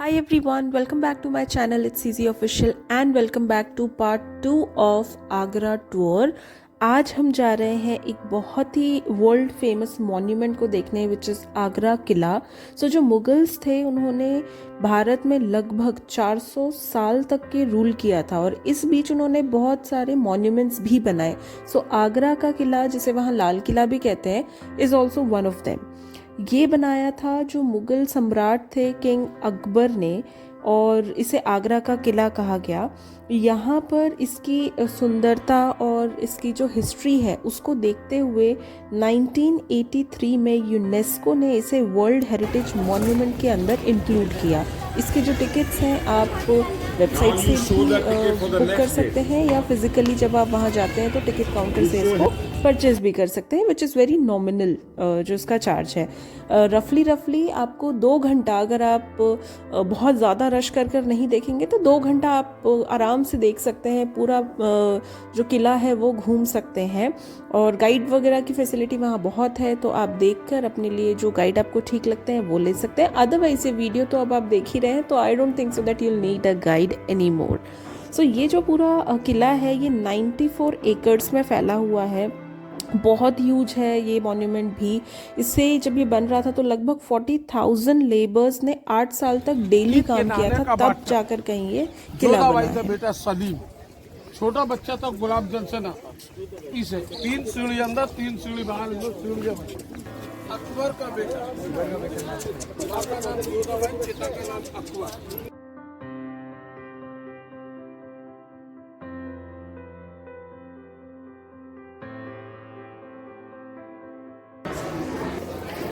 Hi everyone, welcome back to my channel. It's CZ Official and welcome back to part 2 of Agra tour. आज हम जा रहे हैं एक बहुत ही वर्ल्ड फेमस मॉन्यूमेंट को देखने विच इज़ आगरा किला। जो मुगल्स थे उन्होंने भारत में लगभग 400 साल तक के रूल किया था और इस बीच उन्होंने बहुत सारे मॉन्यूमेंट्स भी बनाए। आगरा का किला, जिसे वहाँ लाल किला भी कहते हैं, is also one of them. ये बनाया था जो मुगल सम्राट थे किंग अकबर ने, और इसे आगरा का किला कहा गया। यहाँ पर इसकी सुंदरता और इसकी जो हिस्ट्री है उसको देखते हुए 1983 में यूनेस्को ने इसे वर्ल्ड हेरिटेज मॉन्यूमेंट के अंदर इंक्लूड किया। इसके जो टिकट्स हैं आप वेबसाइट से भी बुक कर सकते हैं या फिजिकली जब आप वहाँ जाते हैं तो टिकट काउंटर से इसको परचेज भी कर सकते हैं, विच इज़ वेरी नॉमिनल जो इसका चार्ज है। रफली आपको 2 घंटा, अगर आप बहुत ज़्यादा रश कर नहीं देखेंगे तो 2 घंटा आप आराम से देख सकते हैं। पूरा जो किला है वो घूम सकते हैं और गाइड वगैरह की फैसिलिटी वहाँ बहुत है, तो आप देखकर अपने लिए जो गाइड आपको ठीक लगते हैं वो ले सकते हैं। अदरवाइज ये वीडियो तो अब आप देख ही रहे हैं, तो I don't think so that you'll need a guide any more. ये जो पूरा किला है ये 94 एकड़्स में फैला हुआ है, बहुत ह्यूज है ये मॉन्यूमेंट भी। इससे जब ये बन रहा था तो लगभग 40,000 लेबर्स ने 8 साल तक डेली काम किया था, तब जाकर कहीं ये किला बना है। बेटा सलीम छोटा बच्चा था, गुलाब जल से ना इसे 3 सीढ़ी अंदर 3 सीढ़ी बाहर, सीढ़ियां अकबर का बेटा, आपका नाम जोधाबाई, पिता का नाम अकबर।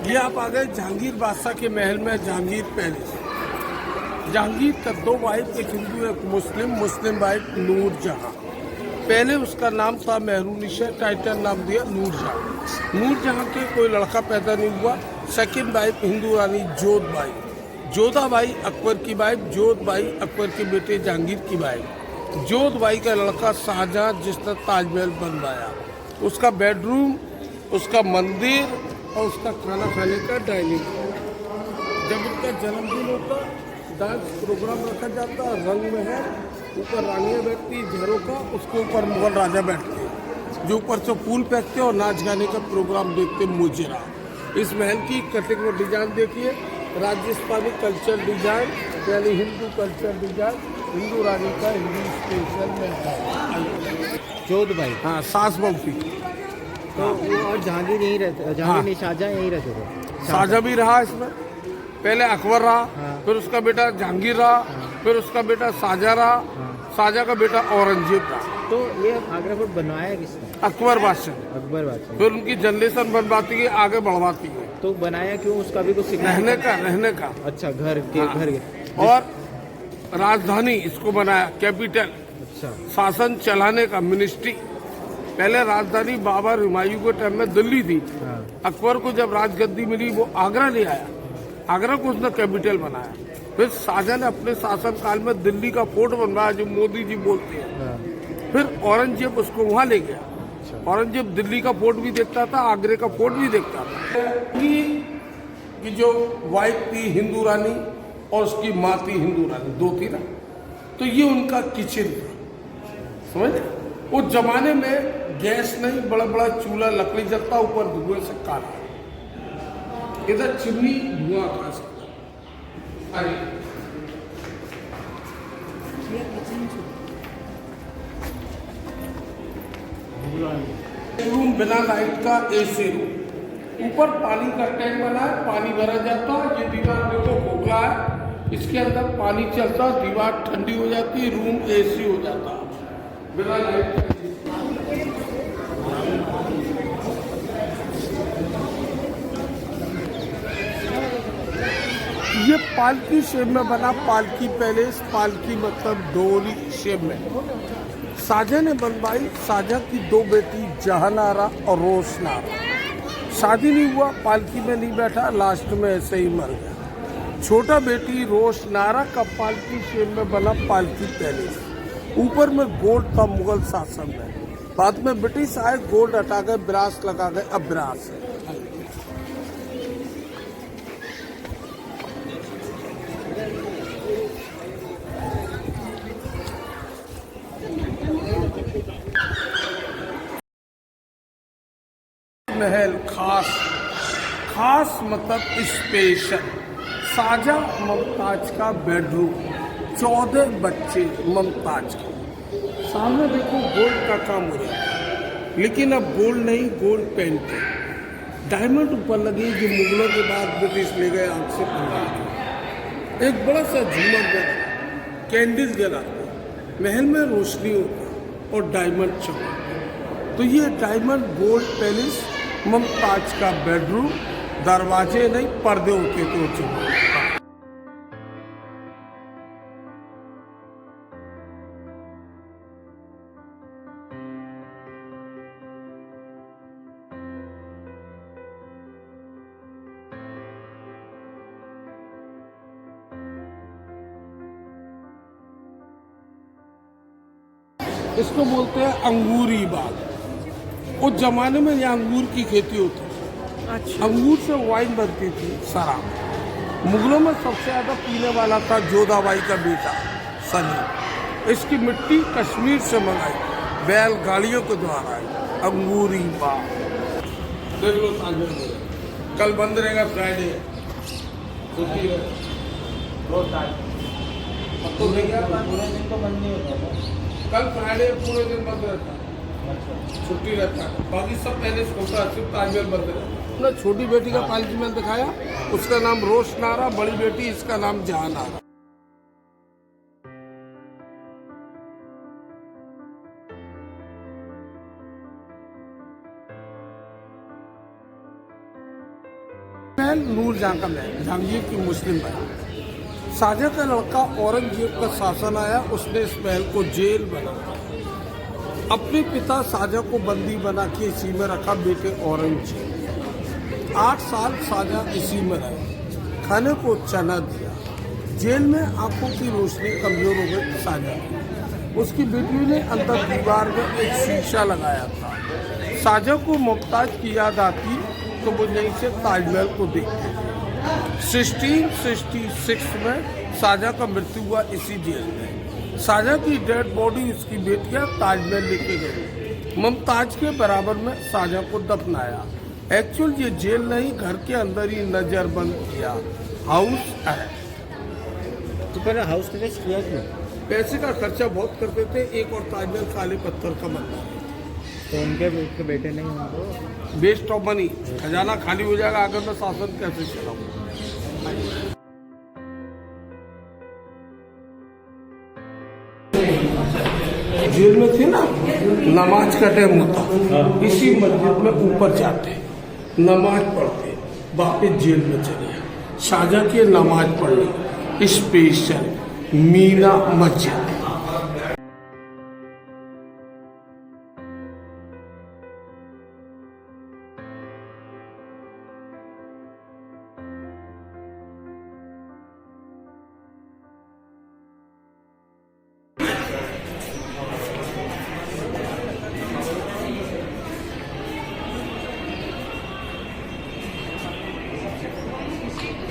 ये आप आ गए जहांगीर बादशाह के महल में, जहांगीर पैलेस। जहांगीर का 2 वाइफ, एक हिंदू एक मुस्लिम, मुस्लिम वाइफ नूरजहां। पहले उसका नाम था मेहरुनिशा, टाइटल नाम दिया नूरजहां। नूरजहां के कोई लड़का पैदा नहीं हुआ। सेकंड वाइफ हिंदू रानी जोधबाई, जोधाबाई अकबर की वाइफ, जोधबाई अकबर के बेटे जहांगीर की वाइफ। जोधबाई का लड़का शाहजहां, जिसने ताजमहल बनवाया। उसका बेडरूम, उसका मंदिर और उसका खाना खाने का डाइनिंग। जब उसका जन्मदिन होता डांस प्रोग्राम रखा जाता, रंग में है, ऊपर रानियाँ बैठती झरों का, उसके ऊपर मुगल राजा बैठते जो ऊपर से फूल फेंकते और नाच गाने का प्रोग्राम देखते मुजरा। इस महल की कटिंग में डिजाइन देखिए, राजस्थानी कल्चर डिजाइन, यानी हिंदू कल्चर डिजाइन, हिंदू रानी का हिंदू स्पेशल में है। जोधबाई, हाँ, सास बहू थी। तो वो और जहांगीर यहीं रहते, जहांगीर नहीं शाहजहां यहीं रहते थे। शाहजहां भी रहा इसमें, पहले अकबर रहा, फिर उसका बेटा जहांगीर रहा, फिर उसका बेटा शाहजहां रहा, शाहजहां का बेटा औरंगजेब रहा। तो ये आगरा फोर्ट बनवाया किसने? अकबर बादशाह। अकबर बादशाह। फिर उनकी जनरेशन बनवाती है, आगे बढ़वाती है। तो बनाया क्यों? उसका भी कुछ रहने का। अच्छा, घर के और राजधानी इसको बनाया, कैपिटल। अच्छा, शासन चलाने का, मिनिस्ट्री। पहले राजधानी बाबर हुमायूं के टाइम में दिल्ली थी। अकबर को जब राजगद्दी मिली वो आगरा ले आया, आगरा को उसने कैपिटल बनाया। फिर शाहजहां ने अपने शासन काल में दिल्ली का फोर्ट बनवाया, जो मोदी जी बोलते हैं। फिर औरंगजेब उसको वहां ले गया। औरंगजेब दिल्ली का फोर्ट भी देखता था, आगरे का फोर्ट भी देखता था। कि जो वाइफ थी हिंदू रानी और उसकी माँ थी हिंदू रानी, 2 थी ना, तो ये उनका किचन था, समझ। उस जमाने में गैस नहीं, बड़ा बड़ा चूल्हा लकड़ी जलता, ऊपर धुएं से काला, इधर चिमनी धुआं खा सकता। अरे रूम बिना लाइट का, एसी रूम। ऊपर पानी का टैंक बना है, पानी भरा जाता है। ये दीवार देखो खोखला है, इसके अंदर पानी चलता, दीवार ठंडी हो जाती, रूम एसी हो जाता बिना लाइट का। ये पालकी शेप में बना, पालकी पैलेस। पालकी मतलब डोली शेप में। शाहजहां ने बनवाई। शाहजहां की 2 बेटी जहानारा और रोशनारा। शादी नहीं हुआ, पालकी में नहीं बैठा, लास्ट में ऐसे ही मर गया। छोटा बेटी रोशनारा का पालकी शेप में बना पालकी पैलेस। ऊपर में गोल्ड था मुगल शासन में, बाद में ब्रिटिश आए, गोल्ड हटा गए, ब्रास लगा गए, अब ब्रास है। महल खास, खास मतलब स्पेशल। साजा मुमताज का बेडरूम, 14 बच्चे मुमताज के। सामने देखो गोल्ड का काम हो रहा है, लेकिन अब गोल्ड नहीं, गोल्ड पेंटिंग, डायमंड ऊपर लगे जो मुगलों के बाद ब्रिटिश ले गए आंख से पंजाब। एक बड़ा सा झूमर लगा, कैंडल्स जला, महल में रोशनी होता और डायमंड चमक। तो ये डायमंड गोल्ड पैलेस मुमताज का बेडरूम, दरवाजे नहीं पर्दे होते थे चमक। इसको बोलते हैं अंगूरी बाग। उस जमाने में यहाँ अंगूर की खेती होती थी। अच्छा। अंगूर से वाइन बनती थी, शराब। मुगलों में सबसे ज्यादा पीने वाला था जोधाबाई का बेटा सलीम। इसकी मिट्टी कश्मीर से मंगाई, बैलगाड़ियों के द्वारा आई। अंगूरी बाग देख लो, ताजमहल में कल बंद रहेगा, फ्राइडे छुट्टी है, रोज अब तो नहीं गया, पूरे दिन तो बंद नहीं होता था। कल फ्राइडे पूरे दिन बंद रहता है, छुट्टी रहता है, बाकी सब पहले खुलता है, सिर्फ ताजमहल बंद रहता है। अपना छोटी बेटी का ताजमहल दिखाया, उसका नाम रोशनारा, बड़ी बेटी इसका नाम जहानारा। महल नूरजहां का महल, जहांगीर की मुस्लिम महल। शाहजहां का लड़का औरंगजेब का शासन आया, उसने इस महल को जेल बनाया। अपने पिता शाहजहां को बंदी बना के इसी में रखा बेटे औरंगजेब। 8 साल शाहजहां इसी में रहे, खाने को चना दिया। जेल में आंखों की रोशनी कमजोर हो गई शाहजहां की। उसकी बेटी ने अंदर दीवार में एक शीशा लगाया था। शाहजहां को मुमताज की याद आती तो वो यहीं से ताजमहल को देखते। 1666 में शाहजहां का मृत्यु हुआ इसी जेल में। शाहजहां की डेड बॉडी उसकी बेटियां ताजमहल लेके गई। मुमताज के बराबर में शाहजहां को दफनाया। एक्चुअल ये जेल नहीं, घर के अंदर ही नजरबंद किया। हाउस है। तो पहले हाउस का टेस्ट किया क्यों? पैसे का खर्चा बहुत करते थे। एक और ताजमहल काले पत्थर का बनता है, तो उनके बेटे नहीं उनको वेस्ट ऑफ मनी, खजाना खाली हो जाएगा, आगे मैं शासन कैसे चलाऊं। जेल में थे ना, नमाज का टाइम होता, इसी मस्जिद में ऊपर जाते, नमाज पढ़ते, वापस जेल में चले। शाहजहां की नमाज पढ़ने स्पेशल मीना मस्जिद।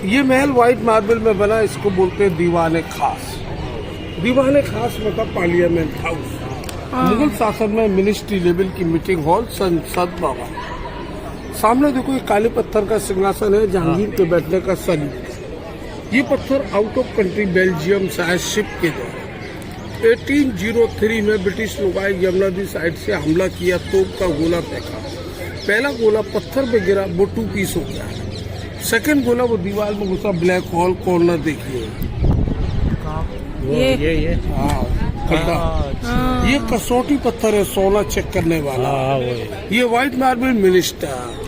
ये महल व्हाइट मार्बल में बना, इसको बोलते हैं दीवाने खास। दीवाने खास मतलब पार्लियामेंट हाउस। मुगल शासन में मिनिस्ट्री लेवल की मीटिंग हॉल, संसद भवन। सामने देखो ये काले पत्थर का सिंहासन है, जहांगीर के बैठने का सलीब। ये पत्थर आउट ऑफ कंट्री बेल्जियम से आए शिप के द्वारा। 1803 में ब्रिटिश लोग आए, यमुना नदी साइड से हमला किया, तोप का गोला फेंका। पहला गोला पत्थर पे गिरा, वो 2 पीस हो गया। सेकंड गोला वो दीवार में घुसा, ब्लैक होल कॉर्नर देखिए। ये हाँ, खड्डा। ये कसौटी पत्थर है, सोना चेक करने वाला। ये व्हाइट मार्बल मिनिस्टर।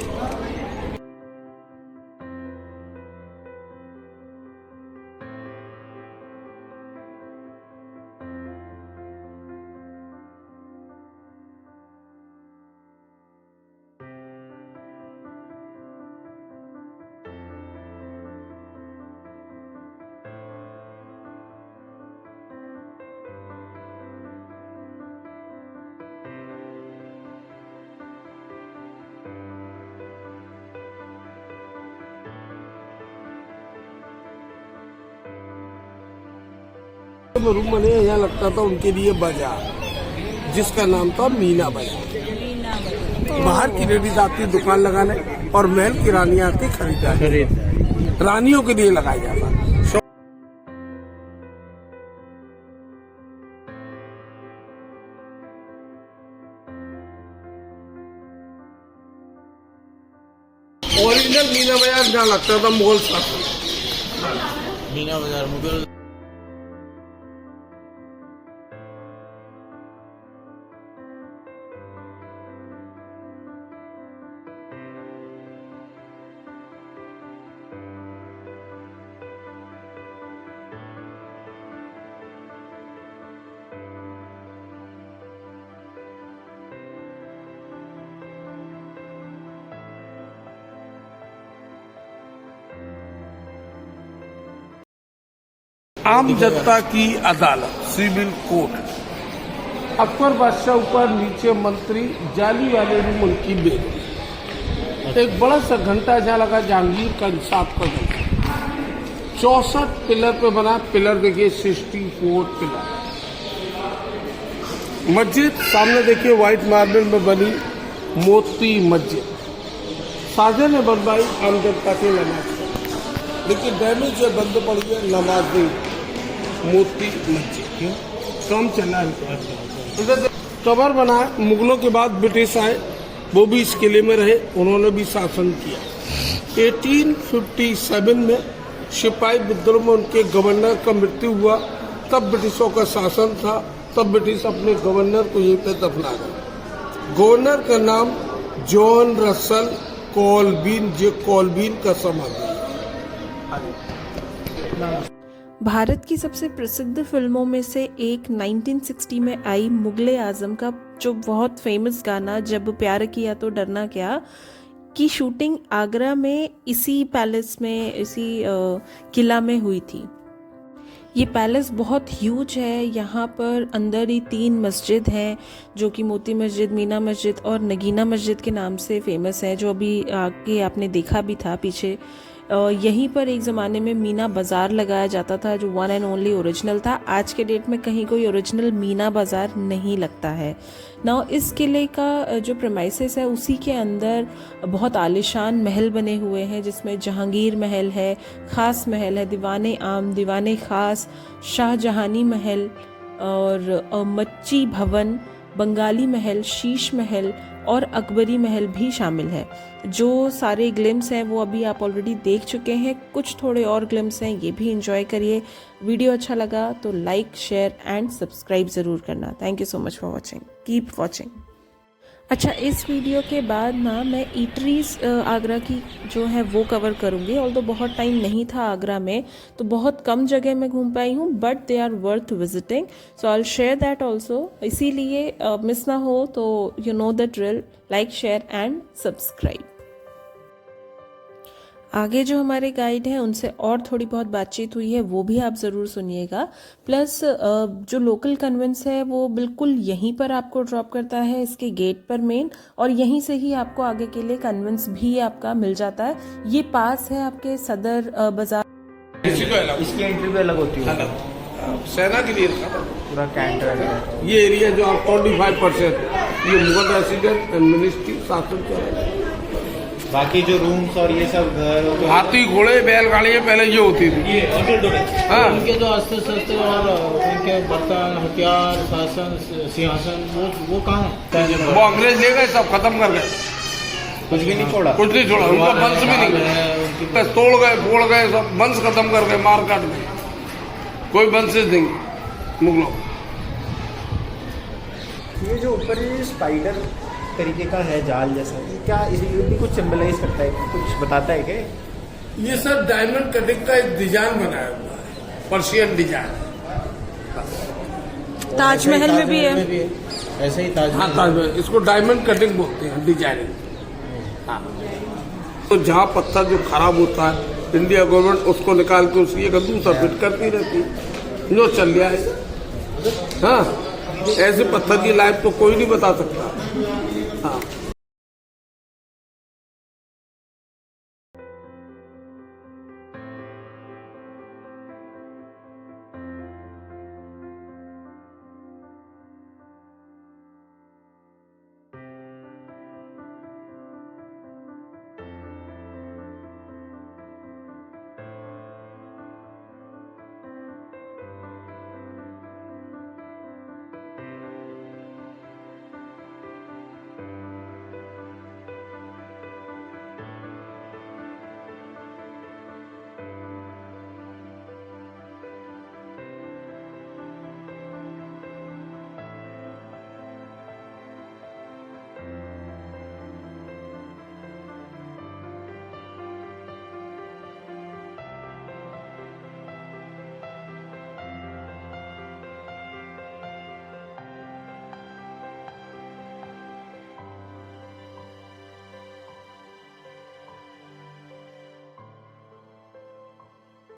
रूम बने, यहाँ लगता था उनके लिए बाजार, जिसका नाम था मीना बाजार। बाहर की लेडीज आती है दुकान लगाने और महल की रानियां आती खरीदारी, रानियों के लिए लगाया जाता है। ओरिजिनल मीना बाजार जहाँ लगता था मुगल शासन, मीना बाजार मुगल। आम जनता की अदालत, सिविल कोर्ट, अकबर बादशाह ऊपर नीचे मंत्री, जाली वाले रूम उनकी बेटी। एक बड़ा सा घंटा जहाँ लगा जहांगीर का इंसाफ का घंटा, 64 पिलर पे बना। पिलर देखिए 64 पिलर। मस्जिद सामने देखिए व्हाइट मार्बल में बनी मोती मस्जिद, साजे ने बनवाई आम जनता के नमाज, लेकिन डैमेज है, बंद पड़ गया, नमाज नहीं। मोती मस्जिद काम चला है। इधर कबर बना है, मुगलों के बाद ब्रिटिश आए, वो भी इस किले में रहे, उन्होंने भी शासन किया। 1857 में सिपाही विद्रोह में उनके गवर्नर का मृत्यु हुआ, तब ब्रिटिशों का शासन था, तब ब्रिटिश अपने गवर्नर को यहीं पे दफना गए। गवर्नर का नाम जॉन रसल कॉल्बिन, जो कॉल्बिन का समाधि। भारत की सबसे प्रसिद्ध फिल्मों में से एक 1960 में आई मुगले आजम का जो बहुत फेमस गाना जब प्यार किया तो डरना क्या की शूटिंग आगरा में इसी पैलेस में, इसी किला में हुई थी। ये पैलेस बहुत ह्यूज है। यहाँ पर अंदर ही 3 मस्जिद हैं जो कि मोती मस्जिद, मीना मस्जिद और नगीना मस्जिद के नाम से फेमस है, जो अभी आगे आपने देखा भी था पीछे। यहीं पर एक ज़माने में मीना बाज़ार लगाया जाता था जो वन एंड ओनली ओरिजिनल था। आज के डेट में कहीं कोई ओरिजिनल मीना बाज़ार नहीं लगता है ना। इस किले का जो प्रेमाइसेस है उसी के अंदर बहुत आलिशान महल बने हुए हैं, जिसमें जहांगीर महल है, ख़ास महल है, दीवाने आम, दीवाने ख़ास, शाहजहानी महल और मच्ची भवन, बंगाली महल, शीश महल और अकबरी महल भी शामिल है। जो सारे ग्लिम्स हैं वो अभी आप ऑलरेडी देख चुके हैं, कुछ थोड़े और ग्लिम्स हैं, ये भी एंजॉय करिए। वीडियो अच्छा लगा तो लाइक, शेयर एंड सब्सक्राइब ज़रूर करना। Thank you so much for watching, keep watching. अच्छा, इस वीडियो के बाद ना मैं ईटरीज आगरा की जो है वो कवर करूँगी। ऑल्दो बहुत टाइम नहीं था आगरा में, तो बहुत कम जगह में घूम पाई हूँ, but they are worth visiting, so I will share that also. इसीलिए मिस ना हो तो you know the drill, like, share and subscribe. आगे जो हमारे गाइड हैं उनसे और थोड़ी बहुत बातचीत हुई है, वो भी आप ज़रूर सुनिएगा। प्लस जो लोकल कन्वेंस है वो बिल्कुल यहीं पर आपको ड्रॉप करता है, इसके गेट पर मेन, और यहीं से ही आपको आगे के लिए कन्वेंस भी आपका मिल जाता है। ये पास है आपके सदर बाजार। इसकी एंट्री भी अलग होती है, सेना के लिए पूरा कैंट है। ये एरिया जो आप 25% ये मुगल रेसिडेंट एंड मिनिस्ट्री शासन चल रहा है। बाकी जो रूम्स और ये सब घर, हाथी, घोड़े, बैलगाड़ियाँ पहले ये होती थी। हाँ, उनके जो अस्त्र शस्त्र और उनके बर्तन, हथियार, शासन, सिंहासन, वो कहाँ है? वो अंग्रेज ले गए, सब खत्म कर गए, कुछ भी नहीं छोड़ा, कुछ नहीं छोड़ा, उनका वंश भी नहीं, तोड़ गए, फोड़ गए, सब वंश खत्म कर गए, मार काट गए, कोई वंशज नहीं मुगलों। ये जो ऊपर ये स्पाइडर तरीके का है जाल जैसा, क्या ये भी कुछ सिंबलाइज करता है, कुछ बताता है क्या? ये सब डायमंड कटिंग का एक डिजाइन बनाया हुआ है, पर्शियन डिजाइन। ताजमहल में भी है ऐसे ही ताजमहल। हाँ, ताजमहल, इसको डायमंड कटिंग बोलते हैं, डिजाइनिंग। हाँ, तो जहाँ पत्थर जो खराब होता है, इंडिया गवर्नमेंट उसको निकाल के उसकी एक दूसरा फिट करती रहती है, जो चल रहा है। हाँ, ऐसे पत्थर की लाइफ तो कोई नहीं बता सकता। हाँ।